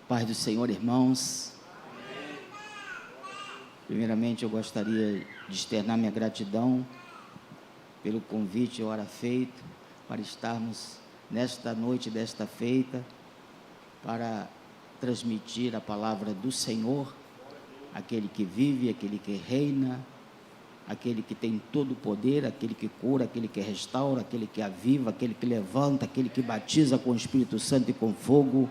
Paz do Senhor, irmãos. Primeiramente, eu gostaria de externar minha gratidão pelo convite, hora feito, para estarmos nesta noite, desta feita, para transmitir a palavra do Senhor, aquele que vive, aquele que reina, aquele que tem todo o poder, aquele que cura, aquele que restaura, aquele que aviva, aquele que levanta, aquele que batiza com o Espírito Santo e com fogo,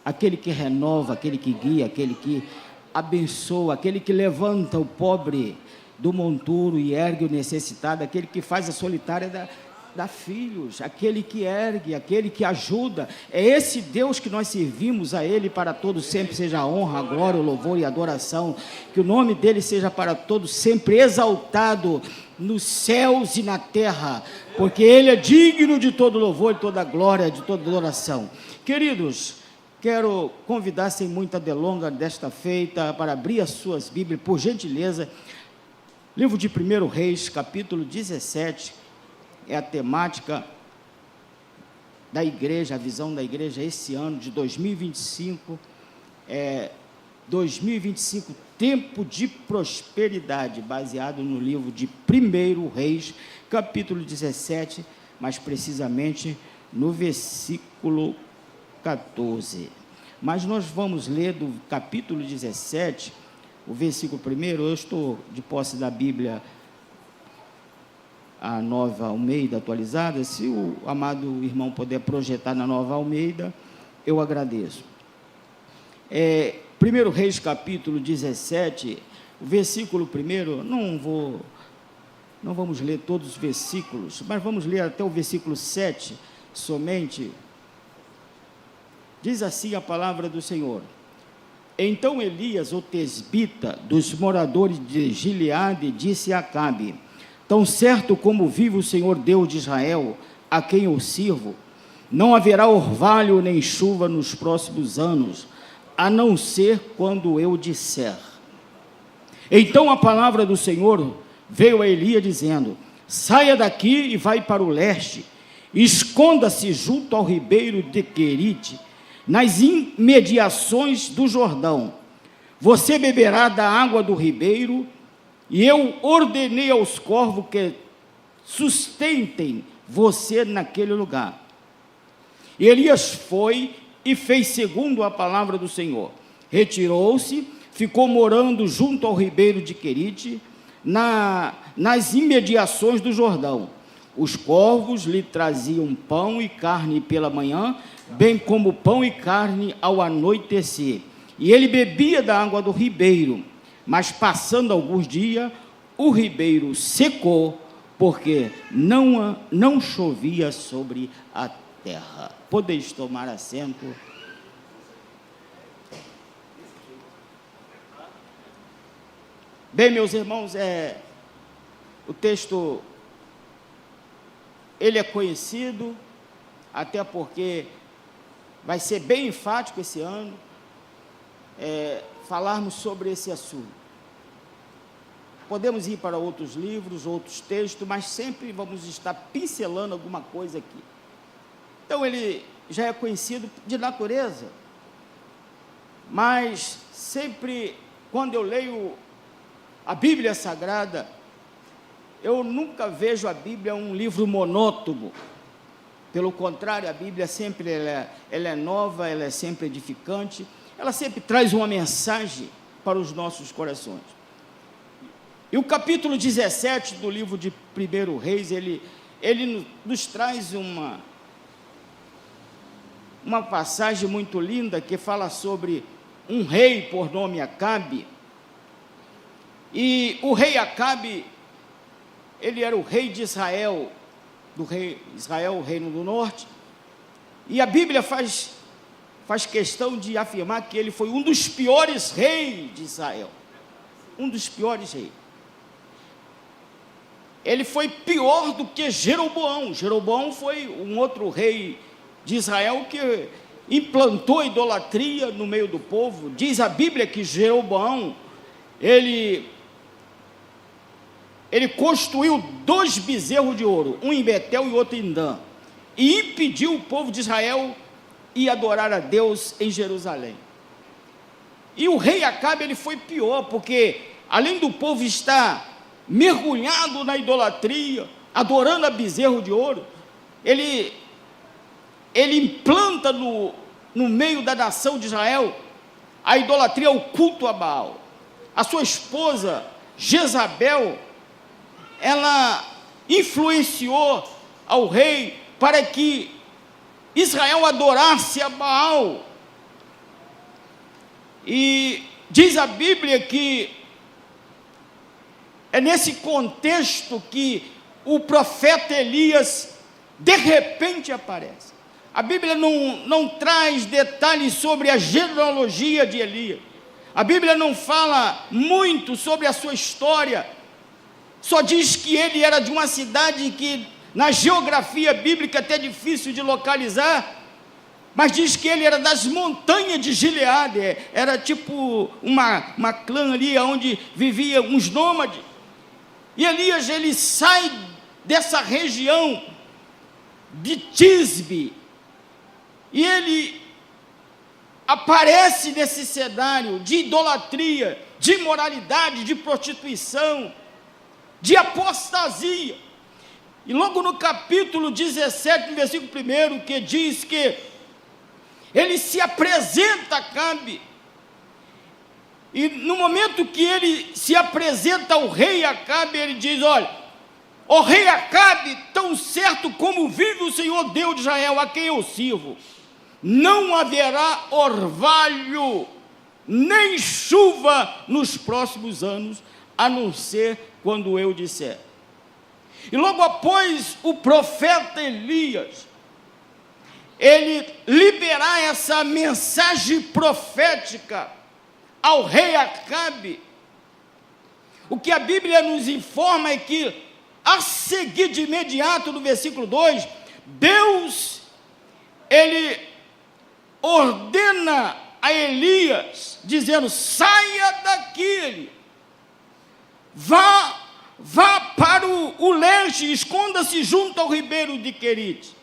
aquele que renova, aquele que guia, aquele que abençoa, aquele que levanta o pobre do monturo e ergue o necessitado, aquele que faz a solitária dar filhos, aquele que ergue, aquele que ajuda. É esse Deus que nós servimos, a Ele para todos sempre seja a honra, a glória, o louvor e a adoração, que o nome dEle seja para todos sempre exaltado nos céus e na terra, porque Ele é digno de todo louvor, de toda glória, de toda adoração. Queridos, quero convidar sem muita delonga desta feita para abrir as suas Bíblias, por gentileza, livro de 1 Reis, capítulo 17, é a temática da igreja, a visão da igreja esse ano de 2025, 2025, tempo de prosperidade, baseado no livro de 1 Reis, capítulo 17, mais precisamente no versículo 14. Mas nós vamos ler do capítulo 17, o versículo 1, eu estou de posse da Bíblia, a Nova Almeida atualizada. Se o amado irmão puder projetar na Nova Almeida, eu agradeço. 1 Reis capítulo 17, o versículo 1, não vamos ler todos os versículos, mas vamos ler até o versículo 7 somente. Diz assim a palavra do Senhor: Então Elias, o tesbita, dos moradores de Gileade, disse a Acabe: Tão certo como vive o Senhor Deus de Israel, a quem eu sirvo, não haverá orvalho nem chuva nos próximos anos, a não ser quando eu disser. Então a palavra do Senhor veio a Elias dizendo: Saia daqui e vai para o leste, esconda-se junto ao ribeiro de Querite, nas imediações do Jordão. Você beberá da água do ribeiro, e eu ordenei aos corvos que sustentem você naquele lugar. E Elias foi e fez segundo a palavra do Senhor. Retirou-se, ficou morando junto ao ribeiro de Querite, nas imediações do Jordão. Os corvos lhe traziam pão e carne pela manhã, bem como pão e carne ao anoitecer. E ele bebia da água do ribeiro. Mas passando alguns dias, o ribeiro secou, porque não chovia sobre a terra. Podeis tomar assento. Bem, meus irmãos, o texto, ele é conhecido, até porque vai ser bem enfático esse ano, falarmos sobre esse assunto. Podemos ir para outros livros, outros textos, mas sempre vamos estar pincelando alguma coisa aqui. Então, ele já é conhecido de natureza, mas sempre, quando eu leio a Bíblia Sagrada, eu nunca vejo a Bíblia um livro monótono. Pelo contrário, a Bíblia sempre ela é nova, ela é sempre edificante, ela sempre traz uma mensagem para os nossos corações. E o capítulo 17 do livro de 1 Reis, ele nos traz uma passagem muito linda, que fala sobre um rei por nome Acabe. E o rei Acabe, ele era o rei de Israel, Israel, o reino do norte, e a Bíblia faz questão de afirmar que ele foi um dos piores reis de Israel, um dos piores reis. Ele foi pior do que Jeroboão. Jeroboão foi um outro rei de Israel que implantou a idolatria no meio do povo. Diz a Bíblia que Jeroboão, ele construiu 2 bezerros de ouro, um em Betel e outro em Dan, e impediu o povo de Israel ir adorar a Deus em Jerusalém. E o rei Acabe, ele foi pior, porque além do povo estar mergulhado na idolatria, adorando a bezerro de ouro, ele implanta no meio da nação de Israel a idolatria, o culto a Baal. A sua esposa, Jezabel, ela influenciou ao rei para que Israel adorasse a Baal. E diz a Bíblia que é nesse contexto que o profeta Elias de repente aparece. A Bíblia não traz detalhes sobre a genealogia de Elias. A Bíblia não fala muito sobre a sua história. Só diz que ele era de uma cidade que na geografia bíblica é até difícil de localizar, mas diz que ele era das montanhas de Gileade, era tipo uma clã ali onde viviam uns nômades. E Elias, ele sai dessa região de Tisbe, e ele aparece nesse cenário de idolatria, de imoralidade, de prostituição, de apostasia. E logo no capítulo 17, no versículo 1, que diz que ele se apresenta a Acabe, e no momento que ele se apresenta ao rei Acabe, ele diz: olha, ó rei Acabe, tão certo como vive o Senhor Deus de Israel, a quem eu sirvo, não haverá orvalho, nem chuva nos próximos anos, a não ser quando eu disser. E logo após o profeta Elias, ele liberar essa mensagem profética ao rei Acabe, o que a Bíblia nos informa é que, a seguir de imediato, no versículo 2, Deus, ele ordena a Elias, dizendo: saia daqui, vá para o leste, esconda-se junto ao ribeiro de Querite,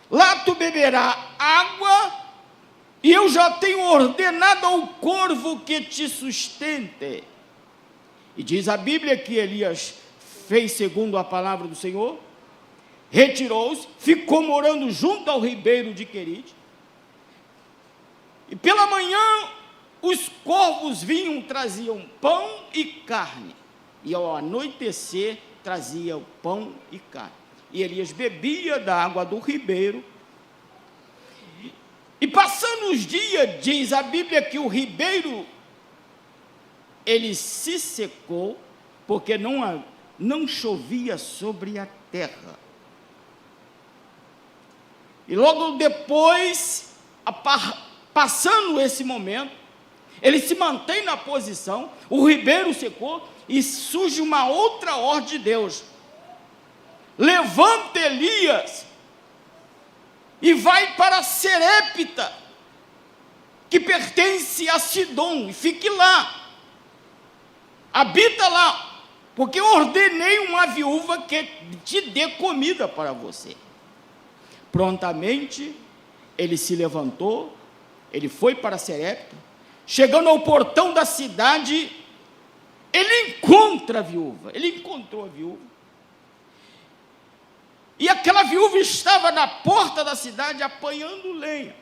lá tu beberá água, e eu já tenho ordenado ao corvo que te sustente. E diz a Bíblia que Elias fez segundo a palavra do Senhor, retirou-se, ficou morando junto ao ribeiro de Querite, e pela manhã os corvos vinham, traziam pão e carne, e ao anoitecer traziam pão e carne, e Elias bebia da água do ribeiro. E passando os dias, diz a Bíblia que o ribeiro, ele se secou, porque não chovia sobre a terra. E logo depois, passando esse momento, ele se mantém na posição, o ribeiro secou, e surge uma outra ordem de Deus: levanta Elias e vai para Serepta, que pertence a Sidom, e fique lá, habita lá, porque eu ordenei uma viúva que te dê comida para você. Prontamente ele se levantou, ele foi para Serepta. Chegando ao portão da cidade, ele encontrou a viúva, e aquela viúva estava na porta da cidade apanhando lenha.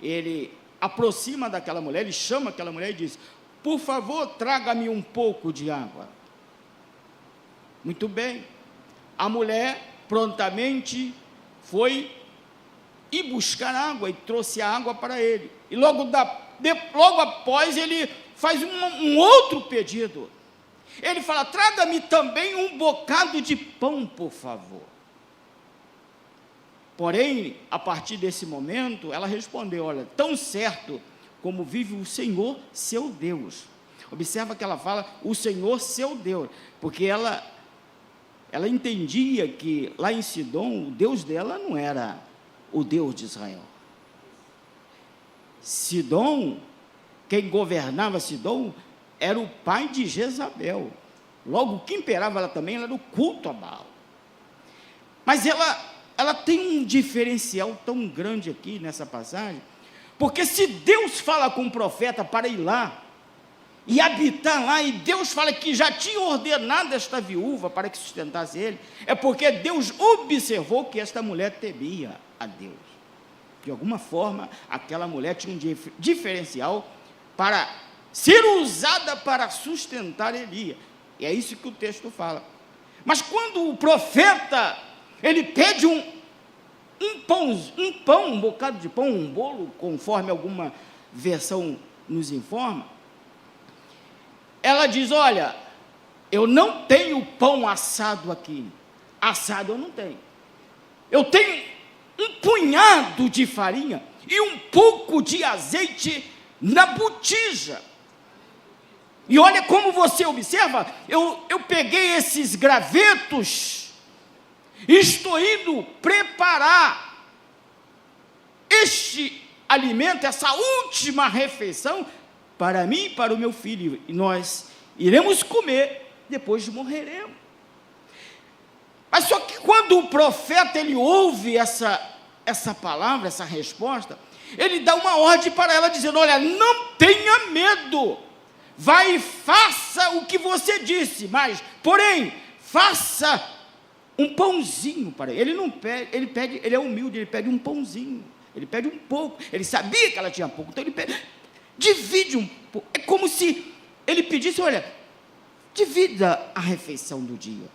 Ele aproxima daquela mulher, ele chama aquela mulher e diz: por favor, traga-me um pouco de água. Muito bem, a mulher prontamente foi ir buscar água e trouxe a água para ele, e logo após ele faz um outro pedido. Ele fala: traga-me também um bocado de pão, por favor. Porém, a partir desse momento, ela respondeu: olha, tão certo como vive o Senhor, seu Deus. Observa que ela fala o Senhor, seu Deus, porque ela entendia que lá em Sidom, o Deus dela não era o Deus de Israel. Sidom, quem governava Sidom, era o pai de Jezabel. Logo, o que imperava ela também era o culto a Baal. Mas ela tem um diferencial tão grande aqui nessa passagem, Porque se Deus fala com o profeta para ir lá e habitar lá, e Deus fala que já tinha ordenado esta viúva para que sustentasse ele, é porque Deus observou que esta mulher temia a Deus. De alguma forma, aquela mulher tinha um diferencial para ser usada para sustentar Elias. E é isso que o texto fala. Mas quando o profeta, ele pede um pão, um bocado de pão, um bolo, conforme alguma versão nos informa, ela diz: olha, eu não tenho pão assado aqui. Assado eu não tenho. Eu tenho um punhado de farinha e um pouco de azeite na botija. E olha como você observa, eu peguei esses gravetos e estou indo preparar este alimento, essa última refeição, para mim e para o meu filho, e nós iremos comer, depois morreremos. Mas só que quando o profeta, ele ouve essa palavra, essa resposta, ele dá uma ordem para ela, dizendo: olha, não tenha medo, vai e faça o que você disse, mas, porém, faça um pãozinho para ele. Ele não pede, ele é humilde, ele pede um pãozinho, ele pede um pouco, ele sabia que ela tinha pouco, então ele pede, divide um pouco. É como se ele pedisse: olha, divida a refeição do dia,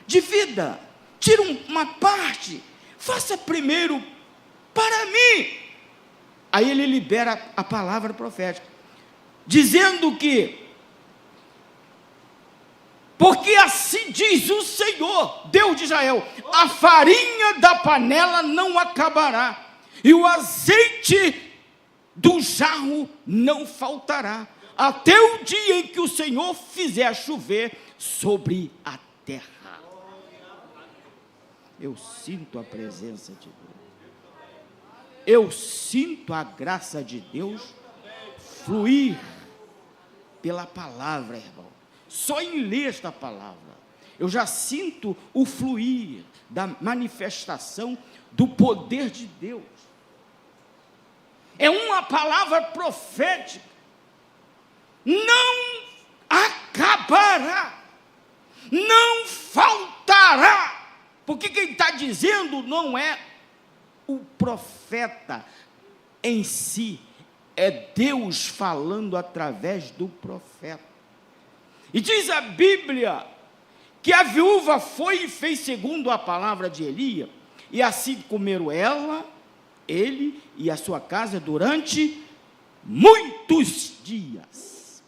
divida, tira uma parte, faça primeiro para mim. Aí ele libera a palavra profética, dizendo que, porque assim diz o Senhor, Deus de Israel, a farinha da panela não acabará, e o azeite do jarro não faltará, até o dia em que o Senhor fizer chover sobre a terra. Eu sinto a presença de Deus, eu sinto a graça de Deus fluir pela palavra, irmão. Só em ler esta palavra, eu já sinto o fluir da manifestação do poder de Deus. É uma palavra profética, não acabará, não faltará, porque quem está dizendo não é o profeta em si, é Deus falando através do profeta. E diz a Bíblia que a viúva foi e fez segundo a palavra de Elias, e assim comeram ele e a sua casa durante muitos dias.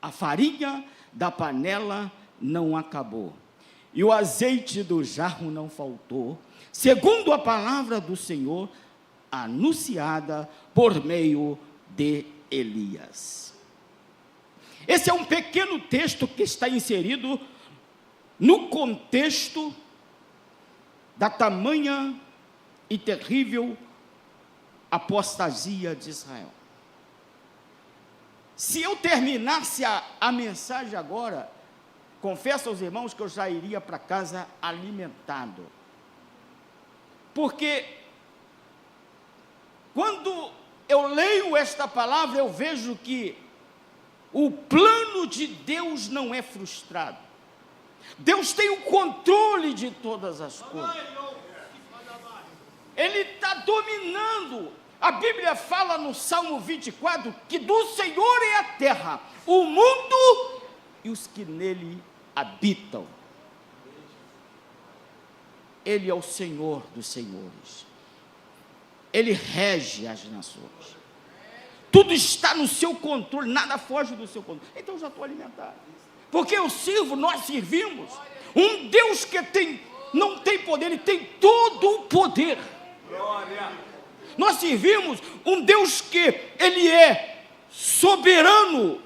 A farinha da panela não acabou, e o azeite do jarro não faltou, segundo a palavra do Senhor, anunciada por meio de Elias. Esse é um pequeno texto que está inserido no contexto da tamanha e terrível apostasia de Israel. Se eu terminasse a mensagem agora, confesso aos irmãos que eu já iria para casa alimentado, porque quando eu leio esta palavra, eu vejo que o plano de Deus não é frustrado. Deus tem o controle de todas as coisas. Ele está dominando. A Bíblia fala no Salmo 24 que do Senhor é a terra, o mundo e os que nele habitam. Ele é o Senhor dos senhores. Ele rege as nações. Tudo está no seu controle, nada foge do seu controle. Então eu já estou alimentado. Porque nós servimos um Deus que não tem poder, Ele tem todo o poder. Glória. Nós servimos um Deus que Ele é soberano,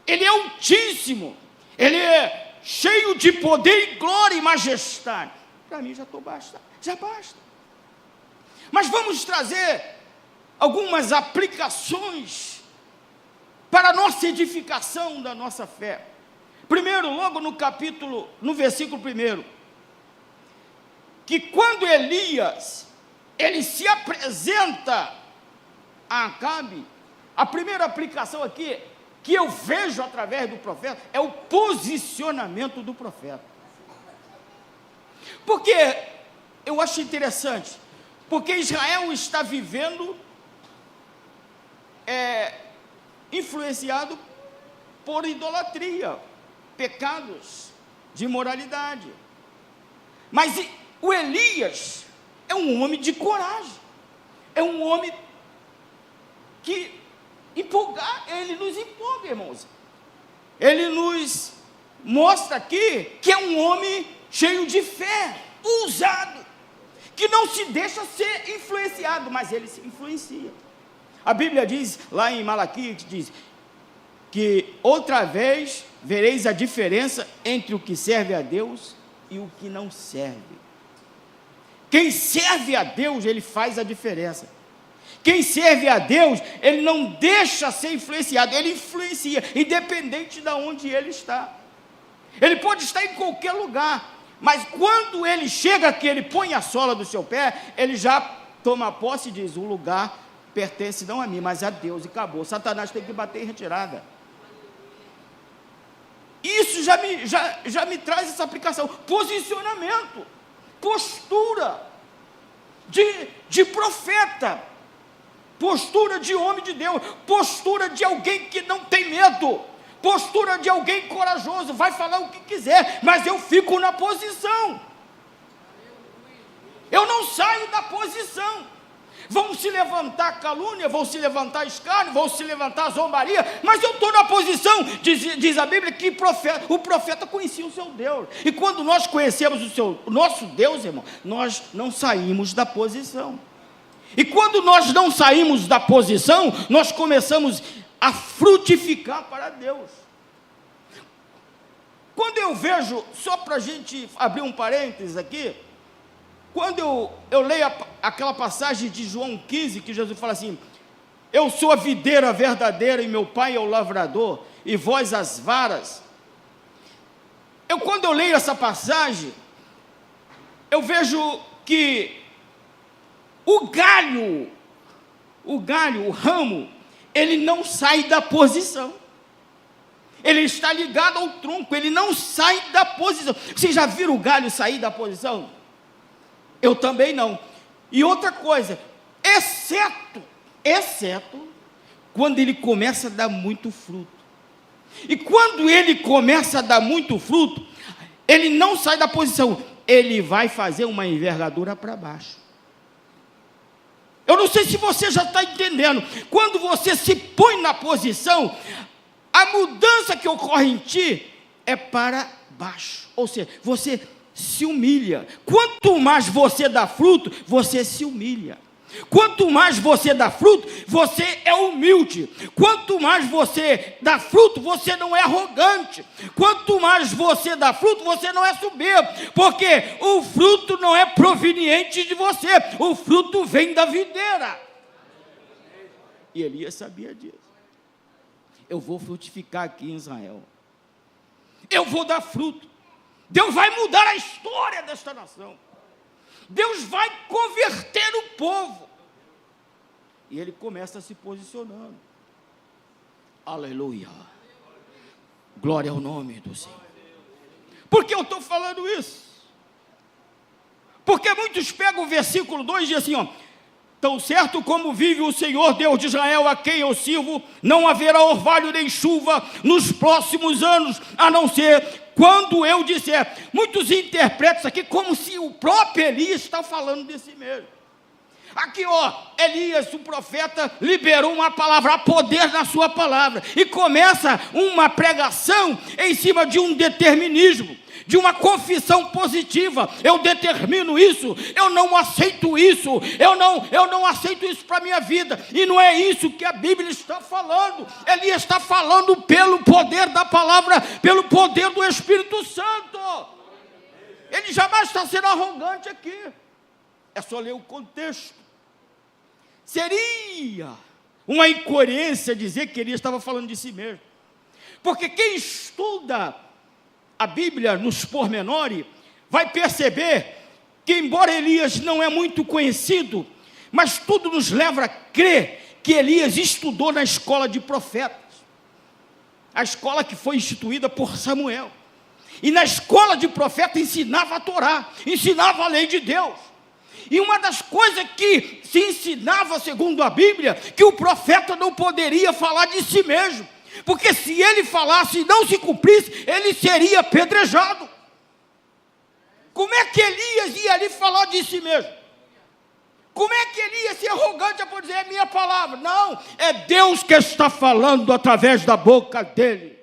Ele é altíssimo, Ele é cheio de poder e glória e majestade. Para mim já basta. Mas vamos trazer algumas aplicações para a nossa edificação da nossa fé. Primeiro, logo no versículo 1, que quando Elias, ele se apresenta a Acabe, a primeira aplicação aqui que eu vejo através do profeta é o posicionamento do profeta. Porque eu acho interessante, porque Israel está vivendo influenciado por idolatria, pecados de imoralidade. Mas o Elias é um homem de coragem, é um homem que ele nos empolga, irmãos. Ele nos mostra aqui que é um homem cheio de fé, ousado, que não se deixa ser influenciado, mas ele se influencia. A Bíblia diz, lá em Malaquias, diz que outra vez vereis a diferença entre o que serve a Deus e o que não serve. Quem serve a Deus, ele faz a diferença. Quem serve a Deus, ele não deixa ser influenciado, ele influencia, independente de onde ele está. Ele pode estar em qualquer lugar, mas quando ele chega aqui, ele põe a sola do seu pé, ele já toma posse e diz: o lugar pertence não a mim, mas a Deus, e acabou. Satanás tem que bater em retirada. Isso já me traz essa aplicação, posicionamento, postura de profeta, postura de homem de Deus, postura de alguém que não tem medo, postura de alguém corajoso, vai falar o que quiser, mas eu fico na posição, eu não saio da posição. Vão se levantar calúnia, vão se levantar escárnio, vão se levantar zombaria, mas eu estou na posição, diz a Bíblia, que o profeta conhecia o seu Deus, e quando nós conhecemos o nosso Deus, irmão, nós não saímos da posição, e quando nós não saímos da posição, nós começamos a frutificar para Deus. Quando eu vejo, só para a gente abrir um parênteses aqui, quando eu leio aquela passagem de João 15, que Jesus fala assim: eu sou a videira verdadeira e meu pai é o lavrador, e vós as varas. Quando eu leio essa passagem, eu vejo que o galho, o ramo, ele não sai da posição. Ele está ligado ao tronco, ele não sai da posição. Vocês já viram o galho sair da posição? Eu também não. E outra coisa, exceto quando ele começa a dar muito fruto. E quando ele começa a dar muito fruto, ele não sai da posição, ele vai fazer uma envergadura para baixo. Eu não sei se você já está entendendo. Quando você se põe na posição, a mudança que ocorre em ti é para baixo. Ou seja, você se humilha. Quanto mais você dá fruto, você se humilha. Quanto mais você dá fruto, você é humilde. Quanto mais você dá fruto, você não é arrogante. Quanto mais você dá fruto, você não é soberbo, porque o fruto não é proveniente de você, o fruto vem da videira. E Elias sabia disso. Eu vou frutificar aqui em Israel, eu vou dar fruto. Deus vai mudar a história desta nação. Deus vai converter o povo. E ele começa se posicionando. Aleluia. Glória ao nome do Senhor. Por que eu estou falando isso? Porque muitos pegam o versículo 2 e dizem assim, ó: tão certo como vive o Senhor Deus de Israel, a quem eu sirvo, não haverá orvalho nem chuva nos próximos anos, a não ser quando eu disser. Muitos interpretam isso aqui como se o próprio Elias está falando de si mesmo. Aqui, ó, Elias, o profeta, liberou uma palavra, há poder na sua palavra, e começa uma pregação em cima de um determinismo, de uma confissão positiva. Eu determino isso, eu não aceito isso, eu não aceito isso para a minha vida, e não é isso que a Bíblia está falando. Elias está falando pelo poder da palavra, pelo poder do Espírito Santo. Ele jamais está sendo arrogante aqui, é só ler o contexto. Seria uma incoerência dizer que Elias estava falando de si mesmo, porque quem estuda a Bíblia nos pormenores vai perceber que embora Elias não é muito conhecido, mas tudo nos leva a crer que Elias estudou na escola de profetas, a escola que foi instituída por Samuel. E na escola de profeta ensinava a Torá, ensinava a lei de Deus. E uma das coisas que se ensinava, segundo a Bíblia, que o profeta não poderia falar de si mesmo, porque se ele falasse e não se cumprisse, ele seria apedrejado. Como é que Elias ia ali falar de si mesmo? Como é que ele ia ser arrogante por dizer, é minha palavra? Não, é Deus que está falando através da boca dele.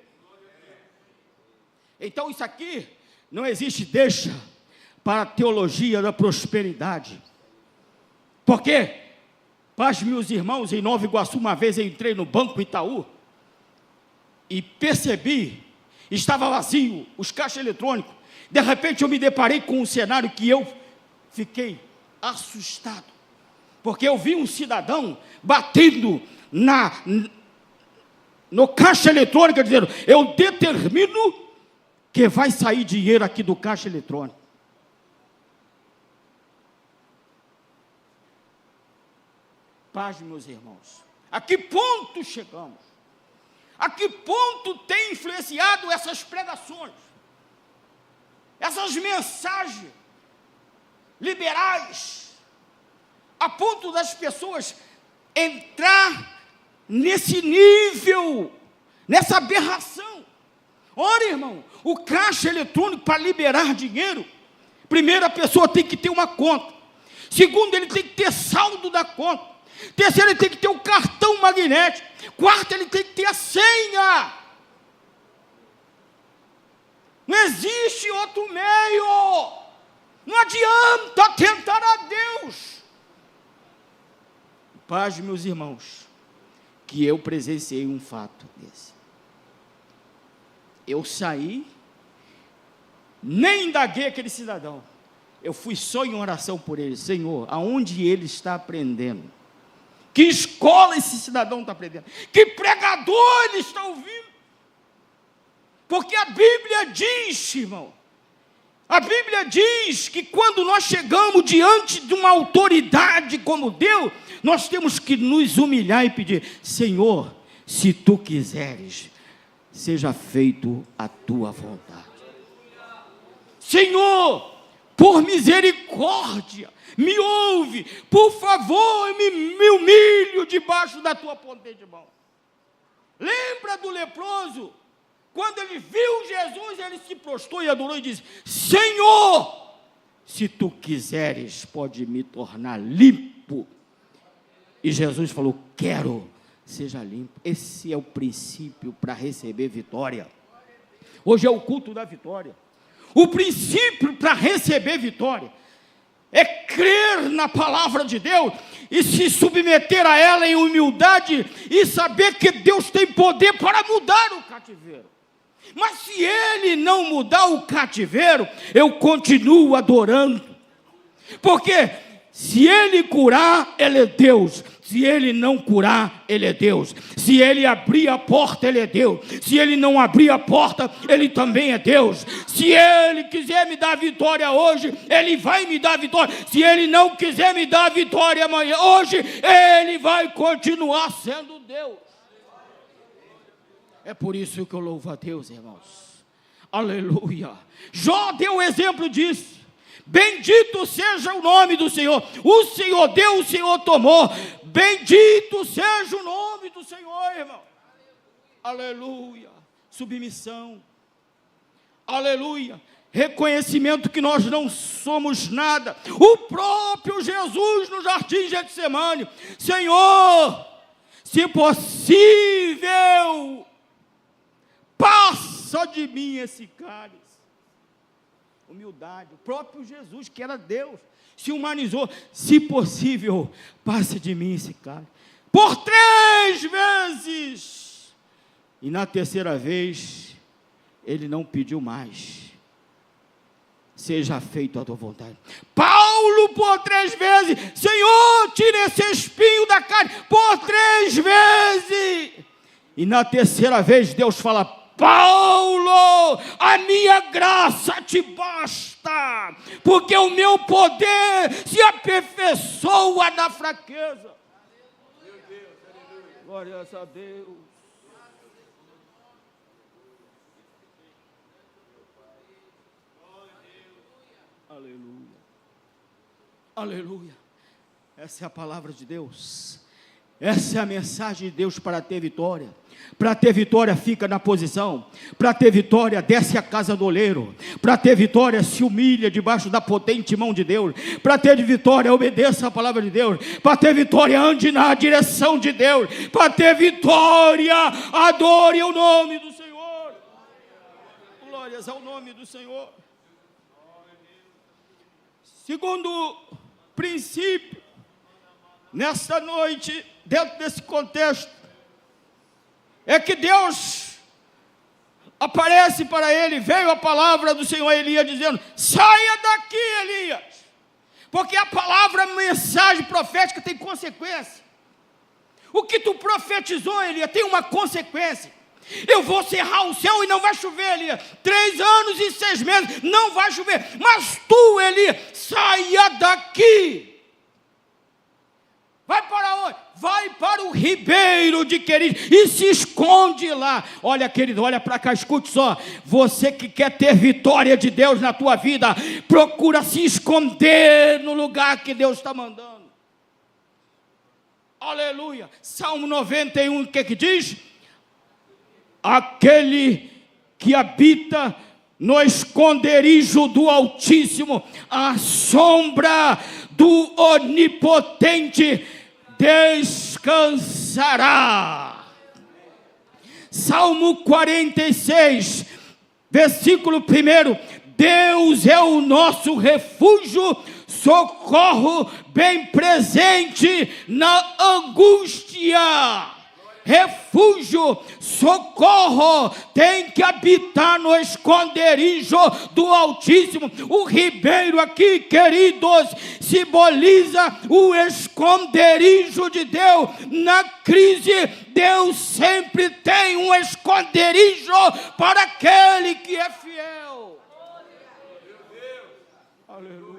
Então isso aqui não existe deixa para a teologia da prosperidade. Porque, paz, meus irmãos, em Nova Iguaçu, uma vez eu entrei no Banco Itaú e percebi, estava vazio os caixas eletrônicos. De repente eu me deparei com um cenário que eu fiquei assustado, porque eu vi um cidadão batendo no caixa eletrônico, dizendo, eu determino que vai sair dinheiro aqui do caixa eletrônico. Paz, meus irmãos, a que ponto chegamos? A que ponto tem influenciado essas pregações, essas mensagens liberais, a ponto das pessoas entrar nesse nível, nessa aberração? Ora, irmão, o caixa eletrônico, para liberar dinheiro, primeiro a pessoa tem que ter uma conta, segundo, ele tem que ter saldo da conta, terceiro, ele tem que ter o cartão magnético, quarto, ele tem que ter a senha. Não existe outro meio. Não adianta tentar a Deus. Paz, meus irmãos, que eu presenciei um fato desse. Eu saí, nem indaguei aquele cidadão. Eu fui só em oração por ele. Senhor, aonde ele está aprendendo? Que escola esse cidadão está aprendendo? Que pregador ele está ouvindo? Porque a Bíblia diz, irmão, a Bíblia diz que quando nós chegamos diante de uma autoridade como Deus, nós temos que nos humilhar e pedir, Senhor, se tu quiseres, seja feito a tua vontade. Senhor, por misericórdia, me ouve, por favor, eu me humilho debaixo da tua potente mão. Lembra do leproso? Quando ele viu Jesus, ele se prostrou e adorou e disse, Senhor, se tu quiseres, pode me tornar limpo. E Jesus falou, quero, seja limpo. Esse é o princípio para receber vitória. Hoje é o culto da vitória. O princípio para receber vitória é crer na palavra de Deus e se submeter a ela em humildade e saber que Deus tem poder para mudar o cativeiro. Mas se Ele não mudar o cativeiro, eu continuo adorando, porque se Ele curar, Ele é Deus. Se Ele não curar, Ele é Deus. Se Ele abrir a porta, Ele é Deus. Se Ele não abrir a porta, Ele também é Deus. Se Ele quiser me dar vitória hoje, Ele vai me dar vitória. Se Ele não quiser me dar vitória amanhã, hoje, Ele vai continuar sendo Deus. É por isso que eu louvo a Deus, irmãos. Aleluia. Jó deu o exemplo disso. Bendito seja o nome do Senhor. O Senhor deu, o Senhor tomou. Bendito seja o nome do Senhor, irmão. Aleluia. Submissão. Aleluia. Reconhecimento que nós não somos nada. O próprio Jesus no jardim de Getsemane. Senhor, se possível, passa de mim esse cálice. Humildade, o próprio Jesus, que era Deus, se humanizou, se possível, passe de mim esse cálice, por 3 vezes, e na terceira vez, ele não pediu mais, seja feito a tua vontade. Paulo, por 3 vezes, Senhor, tira esse espinho da carne, por 3 vezes, e na terceira vez, Deus fala, Paulo, a minha graça te basta. basta, porque o meu poder se aperfeiçoa na fraqueza. Glória a Deus. Aleluia. Aleluia. Essa é a palavra de Deus. Essa é a mensagem de Deus para ter vitória. Para ter vitória, fica na posição. Para ter vitória, desce a casa do oleiro. Para ter vitória, se humilha debaixo da potente mão de Deus. Para ter vitória, obedeça a palavra de Deus. Para ter vitória, ande na direção de Deus. Para ter vitória, adore o nome do Senhor. Glórias ao nome do Senhor. Segundo princípio, nesta noite, dentro desse contexto, é que Deus aparece para ele, veio a palavra do Senhor a Elias dizendo: saia daqui, Elias, porque a palavra, a mensagem profética tem consequência. O que tu profetizou, Elias, tem uma consequência. Eu vou cerrar o céu e não vai chover, Elias. 3 anos e 6 meses, não vai chover. Mas tu, Elias, saia daqui. Vai para onde? Vai para o ribeiro de Querite e se esconde lá. Olha, querido, olha para cá, escute só. Você que quer ter vitória de Deus na tua vida, procura se esconder no lugar que Deus está mandando. Aleluia. Salmo 91, o que diz? Aquele que habita no esconderijo do Altíssimo, à sombra do Onipotente descansará. Salmo 46, versículo 1: Deus é o nosso refúgio, socorro bem presente na angústia. Refúgio, socorro, tem que habitar no esconderijo do Altíssimo. O ribeiro aqui, queridos, simboliza o esconderijo de Deus. Na crise, Deus sempre tem um esconderijo para aquele que é fiel. Aleluia.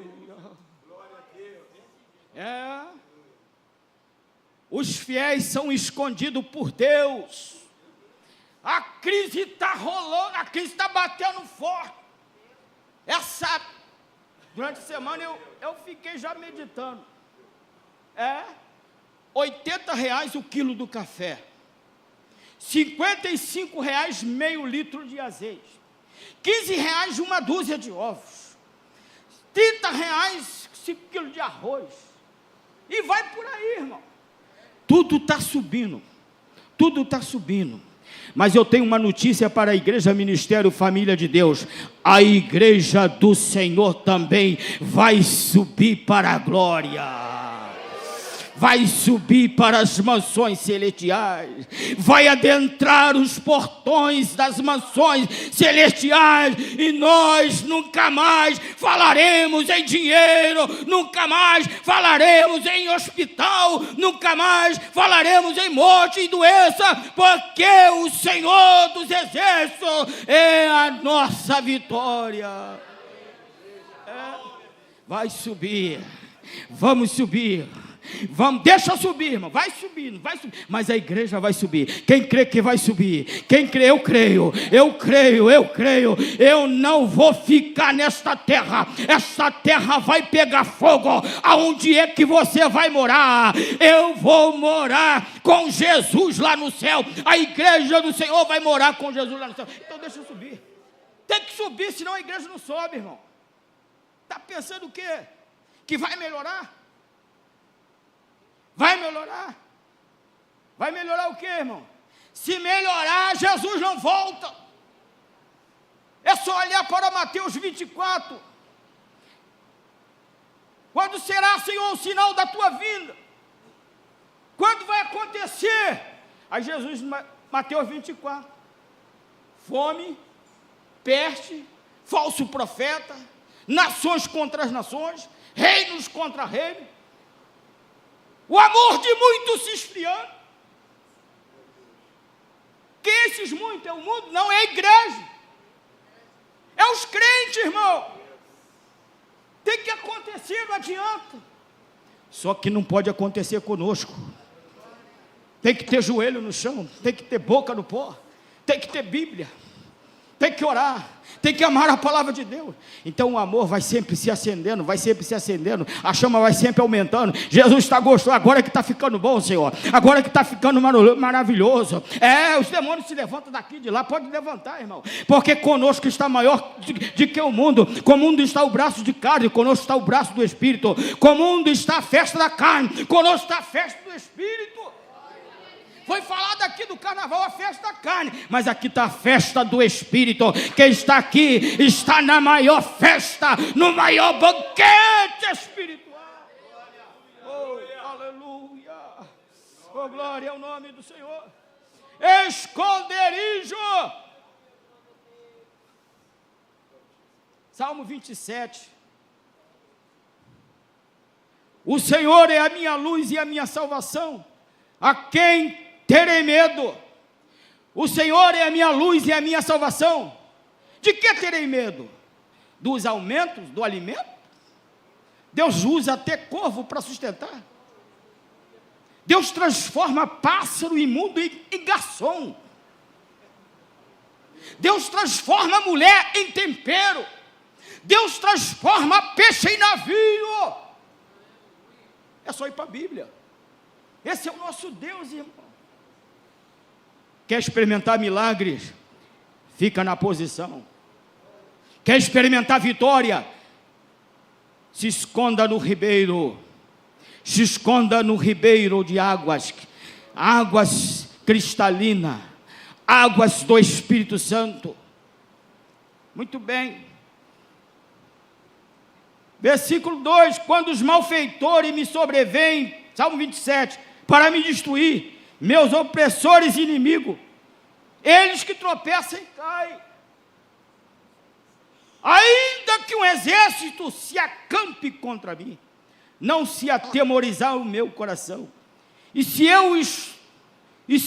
Os fiéis são escondidos por Deus. A crise está rolando, a crise está batendo forte. Durante a semana eu fiquei já meditando. R$80 o quilo do café. R$55 meio litro de azeite. R$15 uma dúzia de ovos. R$30 5 quilos de arroz. E vai por aí, irmão. Tudo está subindo, tudo está subindo. Mas eu tenho uma notícia para a igreja, ministério, família de Deus. A igreja do Senhor também vai subir para a glória. Vai subir para as mansões celestiais, vai adentrar os portões das mansões celestiais, e nós nunca mais falaremos em dinheiro, nunca mais falaremos em hospital, nunca mais falaremos em morte e doença, porque o Senhor dos Exércitos é a nossa vitória. Vai subir, vamos subir. Vamos, deixa subir, irmão, vai subindo, mas a igreja vai subir. Quem crê que vai subir? Quem crê? Eu creio, eu não vou ficar nesta terra, esta terra vai pegar fogo. Aonde é que você vai morar? Eu vou morar com Jesus lá no céu. A igreja do Senhor vai morar com Jesus lá no céu. Então deixa eu subir, tem que subir, senão a igreja não sobe, irmão. Está pensando o quê? Que vai melhorar? Vai melhorar? Vai melhorar o quê, irmão? Se melhorar, Jesus não volta. É só olhar para Mateus 24. Quando será, Senhor, o sinal da tua vinda? Quando vai acontecer? Aí Jesus, Mateus 24. Fome, peste, falso profeta, nações contra as nações, reinos contra reinos. O amor de muitos se esfriando. Que esses muitos é o mundo? Não, é a igreja. É os crentes, irmão. tem que acontecer, não adianta. Só que não pode acontecer conosco. Tem que ter joelho no chão, tem que ter boca no pó, tem que ter Bíblia, tem que orar, tem que amar a palavra de Deus. Então o amor vai sempre se acendendo, a chama vai sempre aumentando. Jesus está gostando, agora que está ficando bom, Senhor, agora que está ficando maravilhoso. Os demônios se levantam daqui e de lá, pode levantar, irmão, porque conosco está maior de que o mundo. Com o mundo está o braço de carne, conosco está o braço do Espírito. Com o mundo está a festa da carne, conosco está a festa do Espírito. Foi falado aqui do carnaval, a festa da carne, mas aqui está a festa do Espírito. Quem está aqui está na maior festa, no maior banquete espiritual. Oh, aleluia. Oh, glória ao nome do Senhor. Esconderijo. Salmo 27. O Senhor é a minha luz e a minha salvação. A quem terei medo? O Senhor é a minha luz e a minha salvação. De que terei medo? Dos aumentos do alimento? Deus usa até corvo para sustentar. Deus transforma pássaro imundo em garçom. Deus transforma mulher em tempero. Deus transforma peixe em navio. É só ir para a Bíblia. Esse é o nosso Deus, irmão. Quer experimentar milagres? Fica na posição. Quer experimentar vitória? Se esconda no ribeiro. Se esconda no ribeiro de águas cristalinas, águas do Espírito Santo. Muito bem. Versículo 2: quando os malfeitores me sobrevêm, Salmo 27, para me destruir, meus opressores e inimigos, eles que tropeçam e caem. Ainda que um exército se acampe contra mim, não se atemorizar o meu coração. E se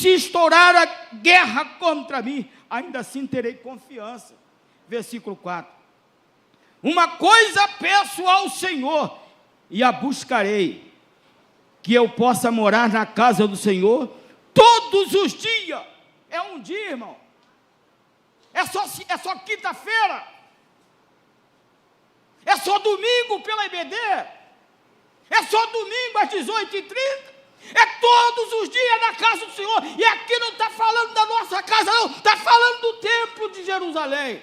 estourar a guerra contra mim, ainda assim terei confiança. Versículo 4: uma coisa peço ao Senhor, e a buscarei, que eu possa morar na casa do Senhor todos os dias. É um dia, irmão. É só quinta-feira. É só domingo pela IBD. É só domingo às 18h30. É todos os dias na casa do Senhor. E aqui não está falando da nossa casa, não. Está falando do templo de Jerusalém.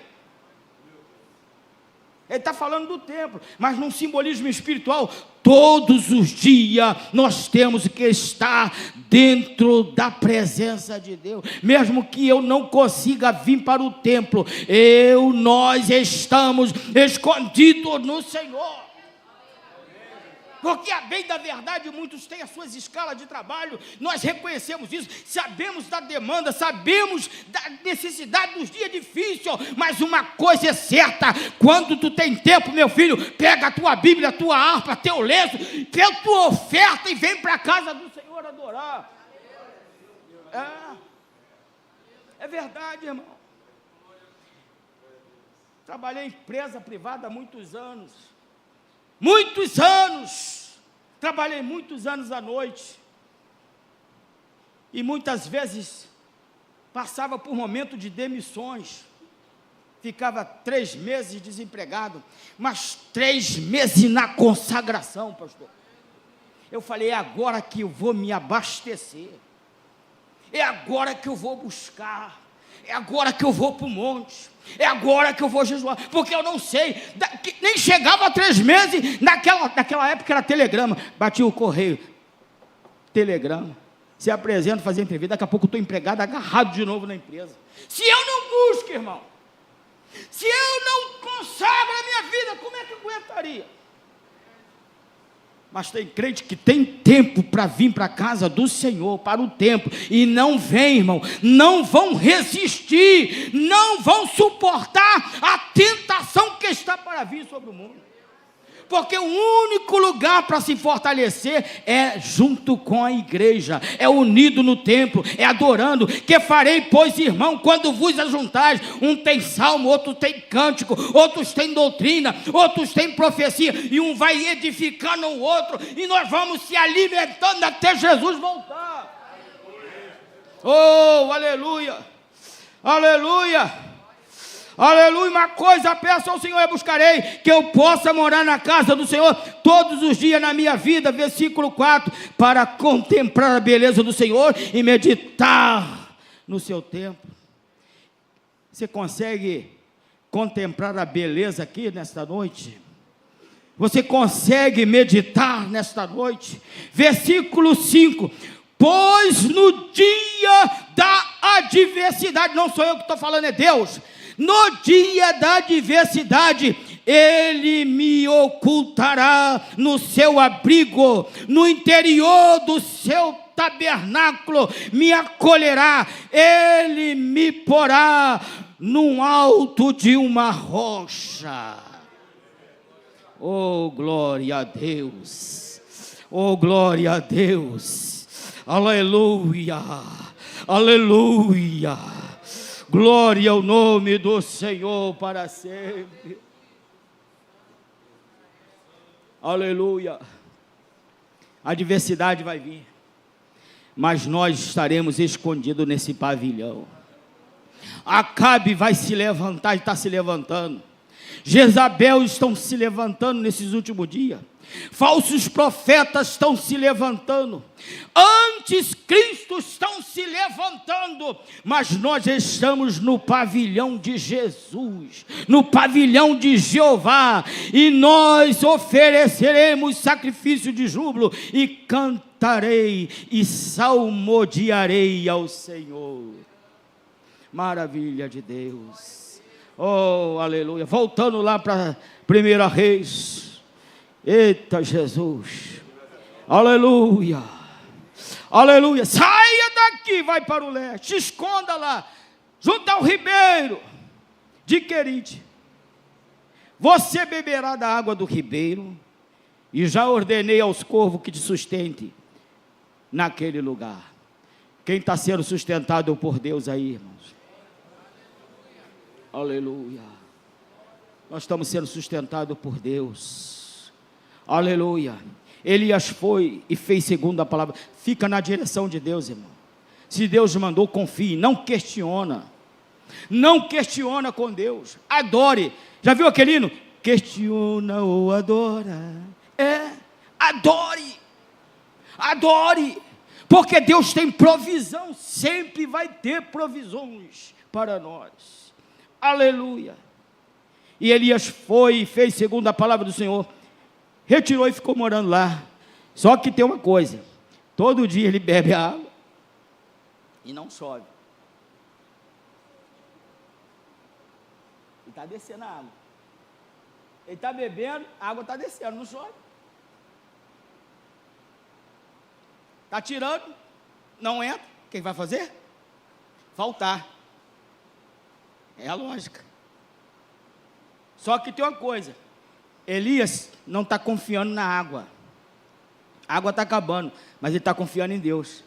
Ele está falando do templo, mas num simbolismo espiritual, todos os dias nós temos que estar dentro da presença de Deus. Mesmo que eu não consiga vir para o templo, nós estamos escondidos no Senhor. Porque, a bem da verdade, muitos têm as suas escalas de trabalho, nós reconhecemos isso, sabemos da demanda, sabemos da necessidade dos dias difíceis, mas uma coisa é certa: quando tu tem tempo, meu filho, pega a tua Bíblia, a tua harpa, teu lenço, pega a tua oferta e vem para a casa do Senhor adorar. É verdade, irmão. Trabalhei em empresa privada há muitos anos. Trabalhei muitos anos à noite, e muitas vezes passava por momento de demissões, ficava 3 meses desempregado, mas 3 meses na consagração, pastor. Eu falei: é agora que eu vou me abastecer, é agora que eu vou buscar, é agora que eu vou para o monte, é agora que eu vou jejuar, porque eu não sei, nem chegava a 3 meses, naquela época era telegrama, batia o correio, telegrama, se apresenta, fazia entrevista, daqui a pouco eu estou empregado, agarrado de novo na empresa. Se eu não busco, irmão, se eu não consagro a minha vida, como é que eu aguentaria? Mas tem crente que tem tempo para vir para a casa do Senhor, para o templo, e não vem, irmão, não vão resistir, não vão suportar a tentação que está para vir sobre o mundo. porque o único lugar para se fortalecer é junto com a igreja, é unido no templo, é adorando. Que farei, pois, irmão, quando vos ajuntais? Um tem salmo, outro tem cântico, outros têm doutrina, outros têm profecia, e um vai edificando o outro, e nós vamos se alimentando até Jesus voltar. Oh, aleluia, aleluia. Aleluia. Uma coisa peço ao Senhor e buscarei, que eu possa morar na casa do Senhor todos os dias na minha vida. Versículo 4, para contemplar a beleza do Senhor e meditar no seu templo. Você consegue contemplar a beleza aqui nesta noite? Você consegue meditar nesta noite? Versículo 5, pois no dia da adversidade, não sou eu que estou falando, é Deus. No dia da adversidade, Ele me ocultará no seu abrigo, no interior do seu tabernáculo me acolherá, Ele me porá no alto de uma rocha. Oh, glória a Deus! Oh, glória a Deus! Aleluia! Aleluia! Glória ao nome do Senhor para sempre. Aleluia. A adversidade vai vir, mas nós estaremos escondidos nesse pavilhão. Acabe vai se levantar e está se levantando. Jezabel estão se levantando nesses últimos dias. Falsos profetas estão se levantando, anticristos estão se levantando, mas nós estamos no pavilhão de Jesus, no pavilhão de Jeová, e nós ofereceremos sacrifício de júbilo, e cantarei e salmodiarei ao Senhor. Maravilha de Deus. Oh, aleluia. Voltando lá para 1 Reis. Eita Jesus, aleluia, aleluia. Saia daqui, vai para o leste, esconda lá, junto ao ribeiro de Querite. Você beberá da água do ribeiro, e já ordenei aos corvos que te sustente naquele lugar. Quem está sendo sustentado por Deus aí, irmãos? Aleluia. Nós estamos sendo sustentados por Deus. Aleluia. Elias foi e fez segundo a palavra. Fica na direção de Deus, irmão. Se Deus mandou, confie, não questiona. Não questiona com Deus. Adore. Já viu aquele hino? Questiona ou adora. Adore. Adore. Porque Deus tem provisão, sempre vai ter provisões para nós. Aleluia. E Elias foi e fez segundo a palavra do Senhor. Retirou e ficou morando lá. Só que tem uma coisa: todo dia ele bebe a água e não chove. E está descendo a água. Ele está bebendo, a água está descendo, não chove. Está tirando, não entra. O que vai fazer? Faltar. É a lógica. Só que tem uma coisa: Elias não está confiando na água. A água está acabando, mas ele está confiando em Deus.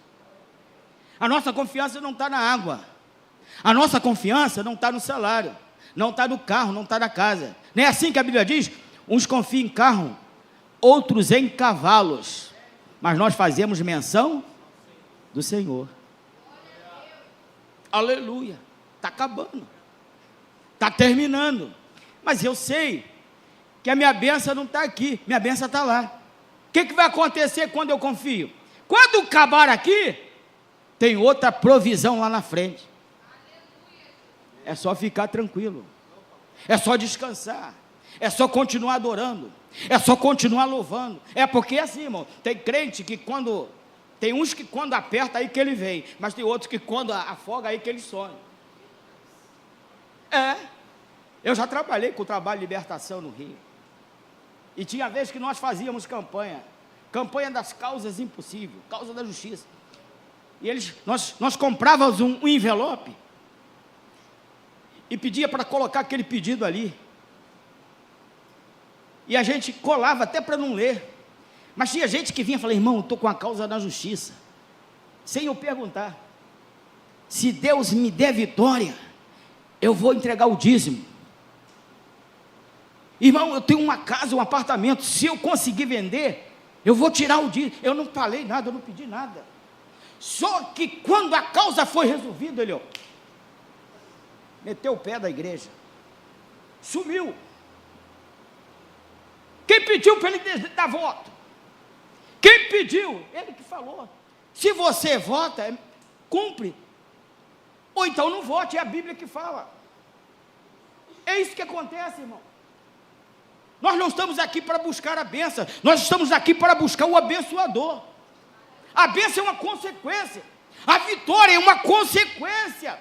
A nossa confiança não está na água. A nossa confiança não está no salário, não está no carro, não está na casa. Não é assim que a Bíblia diz? Uns confiam em carro, outros em cavalos. Mas nós fazemos menção do Senhor. Aleluia. Está acabando. Está terminando. Mas eu sei que a minha bênção não está aqui, minha bênção está lá. O que vai acontecer quando eu confio? Quando acabar aqui, tem outra provisão lá na frente. É só ficar tranquilo, é só descansar, é só continuar adorando, é só continuar louvando. É porque assim, irmão, tem crente que quando, tem uns que quando aperta aí que ele vem, mas tem outros que quando afoga aí que ele sonha. Eu já trabalhei com o trabalho de libertação no Rio. E tinha vezes que nós fazíamos campanha das causas impossíveis, causa da justiça. E nós comprávamos um envelope e pedia para colocar aquele pedido ali. E a gente colava até para não ler. Mas tinha gente que vinha e falava: irmão, estou com a causa na justiça. Sem eu perguntar. Se Deus me der vitória, eu vou entregar o dízimo. Irmão, eu tenho uma casa, um apartamento. Se eu conseguir vender, eu vou tirar o dízimo. Eu não falei nada, eu não pedi nada. Só que quando a causa foi resolvida, ele meteu o pé da igreja. Sumiu. Quem pediu para ele dar voto? Quem pediu? Ele que falou. Se você vota, cumpre. Ou então não vote, é a Bíblia que fala. É isso que acontece, irmão. Nós não estamos aqui para buscar a bênção, nós estamos aqui para buscar o abençoador. A bênção é uma consequência, a vitória é uma consequência.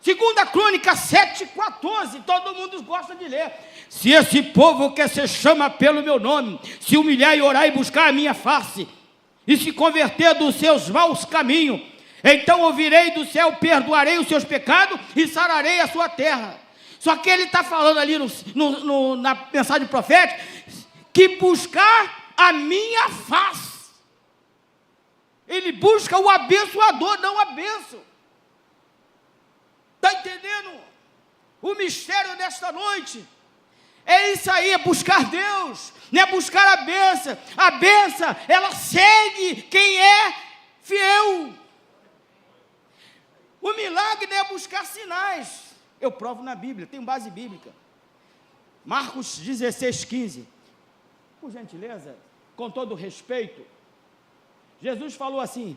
2 Crônicas 7,14, todo mundo gosta de ler. Se esse povo que se chama pelo meu nome, se humilhar e orar e buscar a minha face, e se converter dos seus maus caminhos, então ouvirei do céu, perdoarei os seus pecados e sararei a sua terra. Só que ele está falando ali na mensagem profética, que buscar a minha face. Ele busca o abençoador, não a bênção. Está entendendo? O mistério desta noite é isso aí, é buscar Deus, não é buscar a bênção. A bênção, ela segue quem é fiel. O milagre não é buscar sinais. Eu provo na Bíblia, tem base bíblica. Marcos 16,15. Por gentileza, com todo respeito, Jesus falou assim: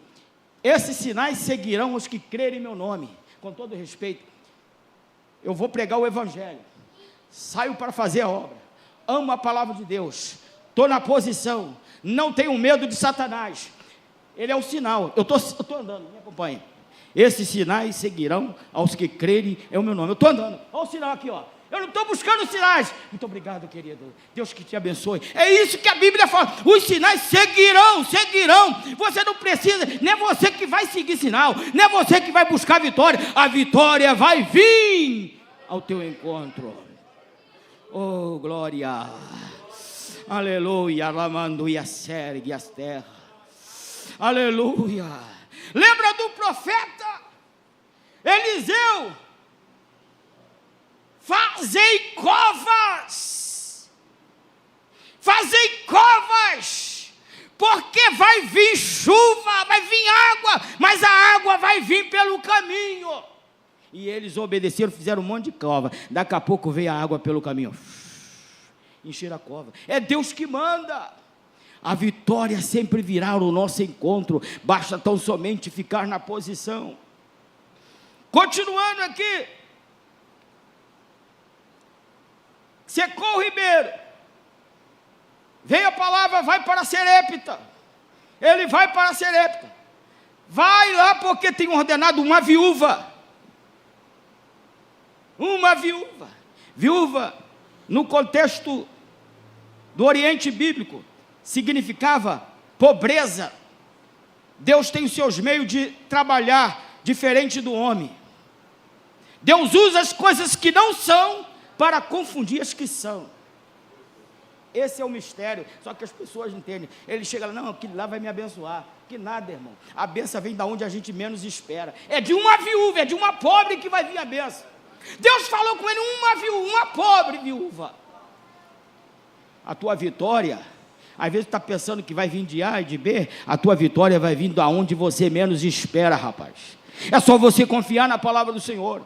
esses sinais seguirão os que crerem em meu nome. Com todo respeito, eu vou pregar o Evangelho, saio para fazer a obra, amo a palavra de Deus, estou na posição, não tenho medo de Satanás. Ele é o sinal. Eu estou andando, me acompanha. Esses sinais seguirão aos que crerem em meu nome. Eu estou andando, olha o sinal aqui, ó. Eu não estou buscando sinais. Muito obrigado, querido. Deus que te abençoe. É isso que a Bíblia fala. Os sinais seguirão. Você não precisa, não é você que vai seguir sinal, não é você que vai buscar vitória. A vitória vai vir ao teu encontro. Oh, glória. Aleluia. Lamando e acergue as terras. Aleluia. Lembra do profeta Eliseu? Fazei covas, porque vai vir chuva, vai vir água, mas a água vai vir pelo caminho. E eles obedeceram, fizeram um monte de cova. Daqui a pouco veio a água pelo caminho, encher a cova. É Deus que manda. A vitória sempre virá ao nosso encontro, basta tão somente ficar na posição. Continuando aqui, secou o ribeiro, veio a palavra, vai para Serepta. Ele vai para Serepta, vai lá porque tem ordenado uma viúva. Viúva, no contexto do Oriente Bíblico, significava pobreza. Deus tem os seus meios de trabalhar diferente do homem. Deus usa as coisas que não são para confundir as que são. Esse é o mistério, só que as pessoas não entendem. Ele chega lá, não, aquilo lá vai me abençoar. Que nada, irmão. A bênção vem da onde a gente menos espera. É de uma viúva, é de uma pobre que vai vir a bênção. Deus falou com ele, uma pobre viúva. A tua vitória, às vezes tu está pensando que vai vir de A e de B, a tua vitória vai vir da onde você menos espera, rapaz. É só você confiar na palavra do Senhor.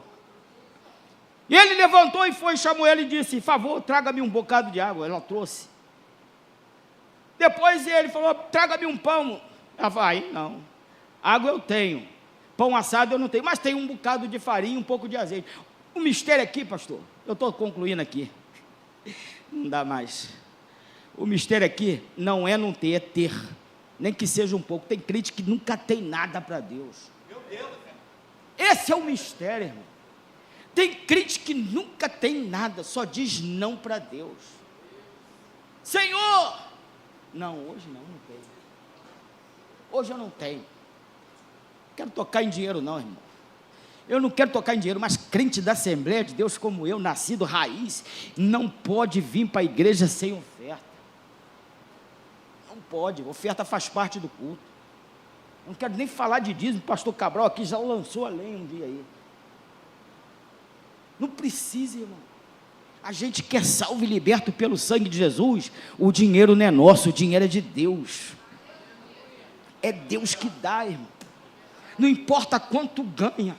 E ele levantou e foi, chamou ela e disse: favor, traga-me um bocado de água. Ela trouxe. Depois ele falou: traga-me um pão. Ela falou: aí não, água eu tenho, pão assado eu não tenho, mas tem um bocado de farinha, um pouco de azeite. O mistério aqui, pastor, eu estou concluindo aqui, não dá mais. O mistério aqui não é não ter, é ter, nem que seja um pouco. Tem crente que nunca tem nada para Deus. Meu Deus, esse é o mistério, irmão. Tem crente que nunca tem nada, só diz não para Deus. Senhor, não, hoje não tenho. Hoje eu não tenho. Quero tocar em dinheiro não, irmão. Eu não quero tocar em dinheiro, mas crente da Assembleia de Deus como eu, nascido raiz, não pode vir para a igreja sem oferta. Não pode, oferta faz parte do culto. Não quero nem falar de dízimo, o pastor Cabral aqui já lançou a lenha um dia aí. Não precisa, irmão. A gente quer salvo e liberto pelo sangue de Jesus. O dinheiro não é nosso, o dinheiro é de Deus. É Deus que dá, irmão. Não importa quanto ganha.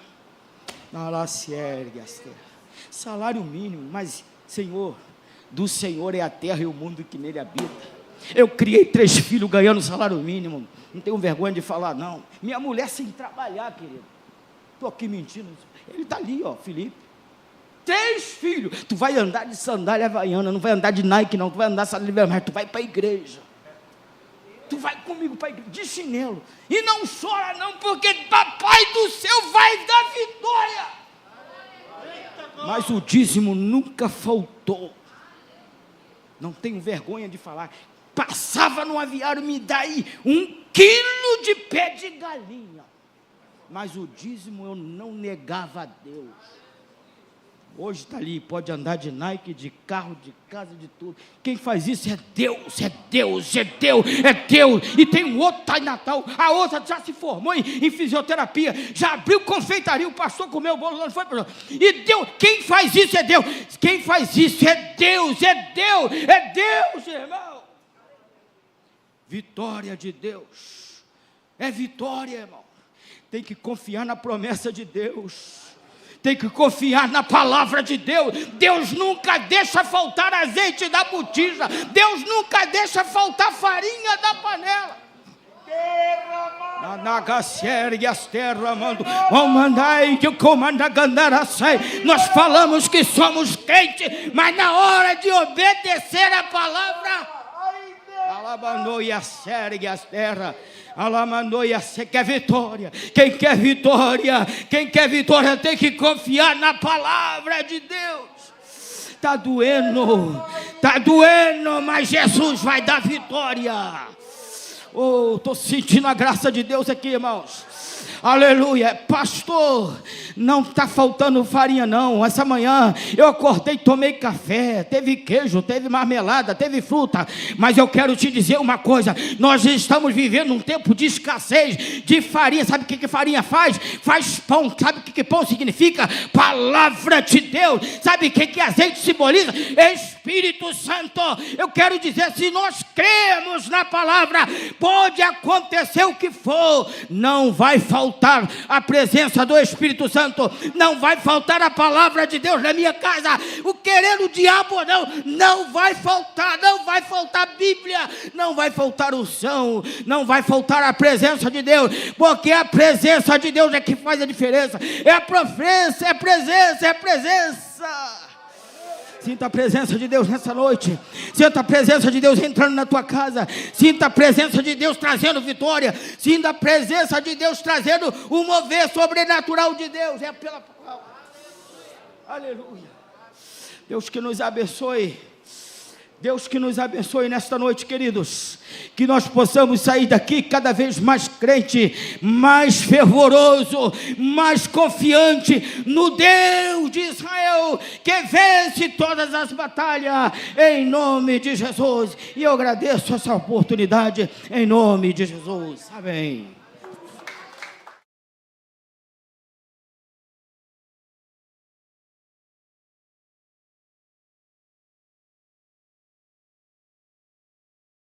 Salário mínimo, mas Senhor, do Senhor é a terra e o mundo que nele habita. Eu criei 3 filhos ganhando salário mínimo. Não tenho vergonha de falar, não. Minha mulher sem trabalhar, querido. Estou aqui mentindo. Ele está ali, ó, Felipe. 3 filhos. Tu vai andar de sandália havaiana, não vai andar de Nike, não. Tu vai andar de sandália, mas tu vai para a igreja. Tu vai comigo para a igreja, de chinelo. E não chora, não, porque papai do céu vai dar vitória. Mas o dízimo nunca faltou. Não tenho vergonha de falar. Passava no aviário, me dá aí 1 quilo de pé de galinha. Mas o dízimo eu não negava a Deus. Hoje está ali, pode andar de Nike, de carro, de casa, de tudo. Quem faz isso é Deus, é Deus, é Deus, é Deus. E tem um outro, está em Natal, a outra já se formou em fisioterapia, já abriu confeitaria, o pastor comeu o bolo, não foi, pastor? E Deus, quem faz isso é Deus. Quem faz isso é Deus, é Deus, é Deus, irmão. Vitória de Deus, é vitória, irmão. Tem que confiar na promessa de Deus. Tem que confiar na palavra de Deus. Deus nunca deixa faltar azeite da botija. Deus nunca deixa faltar farinha da panela. Nós falamos que somos crentes, mas na hora de obedecer a palavra, quer vitória. Quem quer vitória? Quem quer vitória tem que confiar na palavra de Deus. Está doendo, mas Jesus vai dar vitória. Oh, estou sentindo a graça de Deus aqui, irmãos. Aleluia. Pastor, não está faltando farinha não. Essa manhã eu acordei, tomei café, teve queijo, teve marmelada, teve fruta. Mas eu quero te dizer uma coisa. Nós estamos vivendo um tempo de escassez de farinha. Sabe o que farinha faz? Faz pão. Sabe o que pão significa? Palavra de Deus. Sabe o que azeite simboliza? Espírito Santo. Eu quero dizer, se nós cremos na palavra, pode acontecer o que for, não vai faltar a presença do Espírito Santo, não vai faltar a palavra de Deus na minha casa. O querer o diabo não vai faltar, não vai faltar Bíblia, não vai faltar unção, não vai faltar a presença de Deus, porque a presença de Deus é que faz a diferença. É a profecia, é a presença, é a presença. Sinta a presença de Deus nessa noite. Sinta a presença de Deus entrando na tua casa. Sinta a presença de Deus trazendo vitória. Sinta a presença de Deus trazendo o mover sobrenatural de Deus. É pela palavra. Aleluia. Deus que nos abençoe. Deus que nos abençoe nesta noite, queridos. Que nós possamos sair daqui cada vez mais crente, mais fervoroso, mais confiante no Deus de Israel, que vence todas as batalhas, em nome de Jesus. E eu agradeço essa oportunidade, em nome de Jesus. Amém.